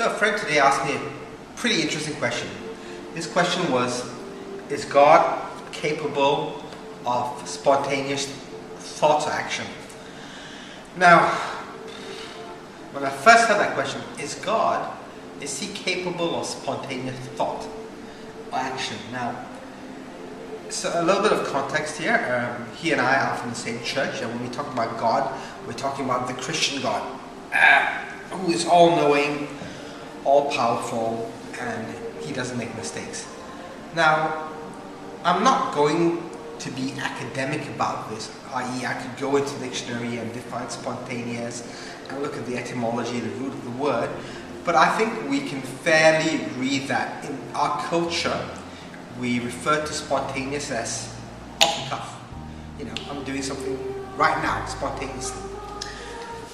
So a friend today asked me a pretty interesting question. His question was, is God capable of spontaneous thought or action? Now, when I first heard that question, is he capable of spontaneous thought or action? Now, so a little bit of context here. He and I are from the same church, and when we talk about God, we're talking about the Christian God, who is all-knowing, all-powerful, and he doesn't make mistakes. Now, I'm not going to be academic about this, i.e. I could go into the dictionary and define spontaneous and look at the etymology, the root of the word, but I think we can fairly read that in our culture we refer to spontaneous as off the cuff. You know, I'm doing something right now, spontaneously.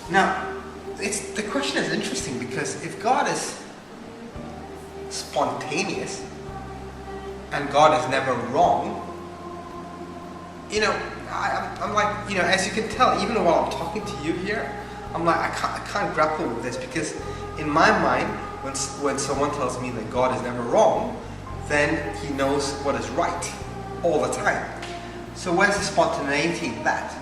Now, the question is interesting because if God is spontaneous and God is never wrong, you know, I'm like, you know, as you can tell, even while I'm talking to you here, I'm like, I can't grapple with this because in my mind, when someone tells me that God is never wrong, then he knows what is right all the time. So where's the spontaneity in that?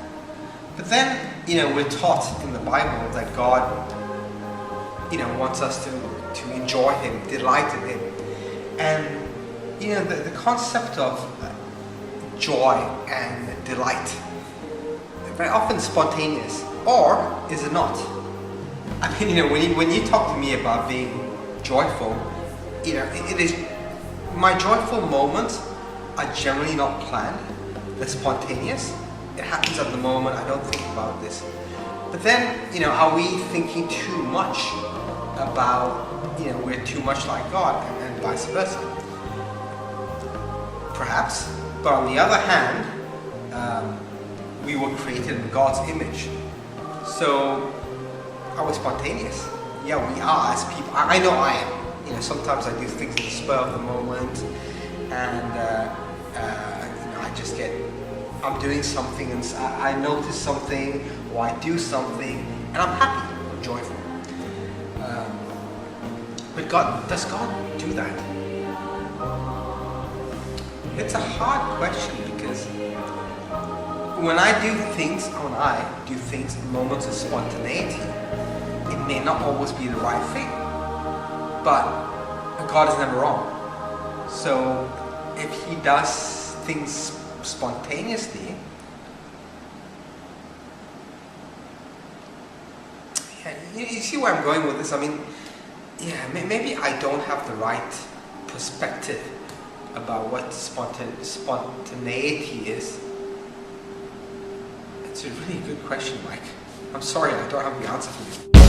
But then, you know, we're taught in the Bible that God, you know, wants us to enjoy him, delight in him. And, you know, the concept of joy and delight, very often spontaneous, or is it not? I mean, you know, when you talk to me about being joyful, you know, it is, my joyful moments are generally not planned, they're spontaneous. It happens at the moment, I don't think about this. But then, you know, are we thinking too much about, you know, we're too much like God and vice versa? Perhaps, but on the other hand, we were created in God's image. So, are we spontaneous? Yeah, we are as people. I know I am. You know, sometimes I do things in the spur of the moment, and you know, I just I'm doing something, and I notice something, or I do something, and I'm happy, I'm joyful. But does God do that? It's a hard question because when I do things in moments of spontaneity, it may not always be the right thing. But God is never wrong. So if he does things spontaneously, yeah, you see where I'm going with this? I mean, yeah, maybe I don't have the right perspective about what spontaneity is. It's a really good question, Mike. I'm sorry I don't have the answer for you.